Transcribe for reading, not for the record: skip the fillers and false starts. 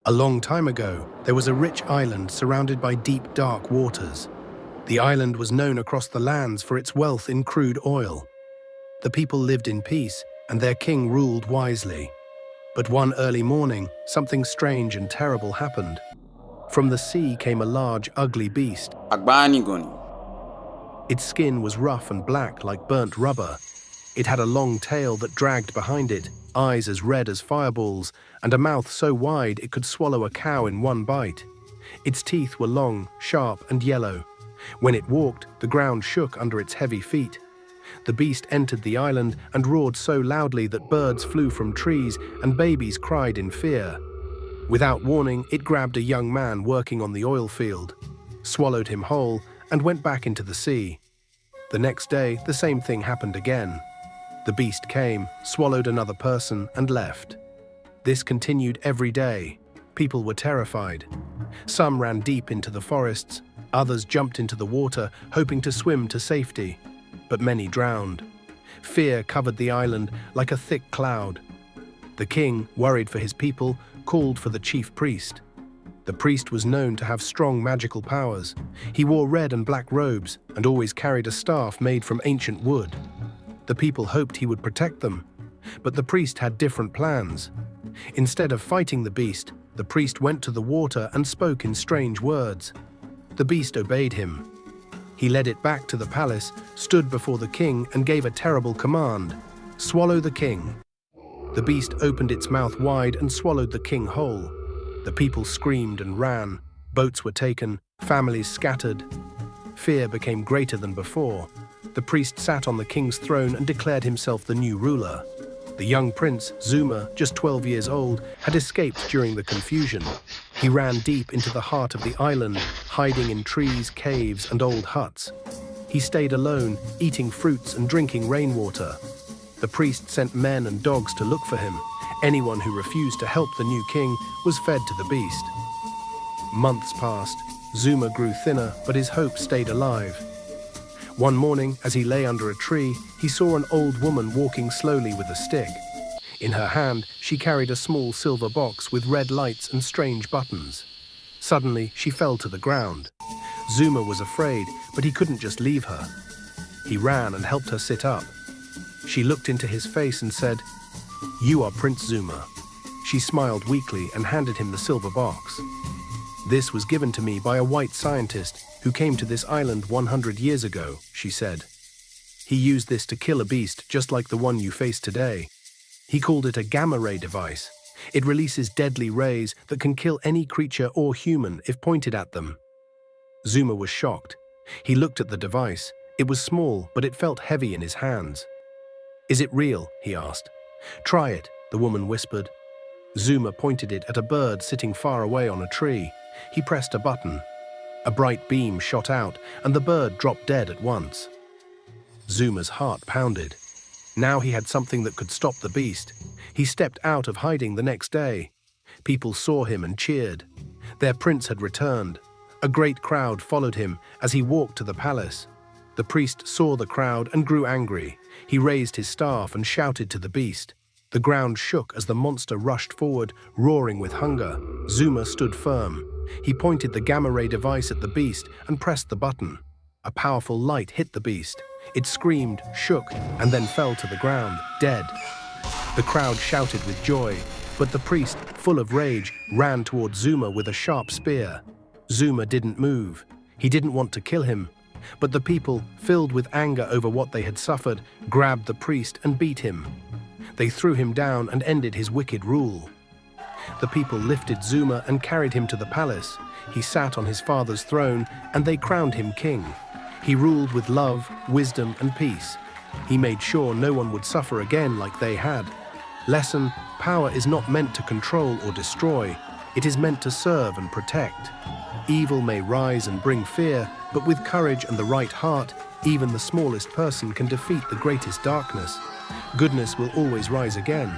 A long time ago, there was a rich island surrounded by deep, dark waters. The island was known across the lands for its wealth in crude oil. The people lived in peace, and their king ruled wisely. But one early morning, something strange and terrible happened. From the sea came a large, ugly beast. Agbanigoni. Its skin was rough and black like burnt rubber. It had a long tail that dragged behind it, eyes as red as fireballs, and a mouth so wide it could swallow a cow in one bite. Its teeth were long, sharp, and yellow. When it walked, the ground shook under its heavy feet. The beast entered the island and roared so loudly that birds flew from trees and babies cried in fear. Without warning, it grabbed a young man working on the oil field, swallowed him whole, and went back into the sea. The next day, the same thing happened again. The beast came, swallowed another person, and left. This continued every day. People were terrified. Some ran deep into the forests, others jumped into the water, hoping to swim to safety. But many drowned. Fear covered the island like a thick cloud. The king, worried for his people, called for the chief priest. The priest was known to have strong magical powers. He wore red and black robes and always carried a staff made from ancient wood. The people hoped he would protect them, but the priest had different plans. Instead of fighting the beast, the priest went to the water and spoke in strange words. The beast obeyed him. He led it back to the palace, stood before the king, and gave a terrible command: "Swallow the king." The beast opened its mouth wide and swallowed the king whole. The people screamed and ran. Boats were taken, families scattered. Fear became greater than before. The priest sat on the king's throne and declared himself the new ruler. The young prince, Zuma, just 12 years old, had escaped during the confusion. He ran deep into the heart of the island, hiding in trees, caves, and old huts. He stayed alone, eating fruits and drinking rainwater. The priest sent men and dogs to look for him. Anyone who refused to help the new king was fed to the beast. Months passed. Zuma grew thinner, but his hope stayed alive. One morning, as he lay under a tree, he saw an old woman walking slowly with a stick. In her hand, she carried a small silver box with red lights and strange buttons. Suddenly, she fell to the ground. Zuma was afraid, but he couldn't just leave her. He ran and helped her sit up. She looked into his face and said, "You are Prince Zuma." She smiled weakly and handed him the silver box. "This was given to me by a white scientist who came to this island 100 years ago," she said. "He used this to kill a beast just like the one you face today. He called it a gamma-ray device. It releases deadly rays that can kill any creature or human if pointed at them." Zuma was shocked. He looked at the device. It was small, but it felt heavy in his hands. "Is it real?" he asked. "Try it," the woman whispered. Zuma pointed it at a bird sitting far away on a tree. He pressed a button. A bright beam shot out, and the bird dropped dead at once. Zuma's heart pounded. Now he had something that could stop the beast. He stepped out of hiding the next day. People saw him and cheered. Their prince had returned. A great crowd followed him as he walked to the palace. The priest saw the crowd and grew angry. He raised his staff and shouted to the beast. The ground shook as the monster rushed forward, roaring with hunger. Zuma stood firm. He pointed the gamma-ray device at the beast and pressed the button. A powerful light hit the beast. It screamed, shook, and then fell to the ground, dead. The crowd shouted with joy, but the priest, full of rage, ran toward Zuma with a sharp spear. Zuma didn't move. He didn't want to kill him. But the people, filled with anger over what they had suffered, grabbed the priest and beat him. They threw him down and ended his wicked rule. The people lifted Zuma and carried him to the palace. He sat on his father's throne, and they crowned him king. He ruled with love, wisdom, and peace. He made sure no one would suffer again like they had. Lesson: power is not meant to control or destroy. It is meant to serve and protect. Evil may rise and bring fear, but with courage and the right heart, even the smallest person can defeat the greatest darkness. Goodness will always rise again.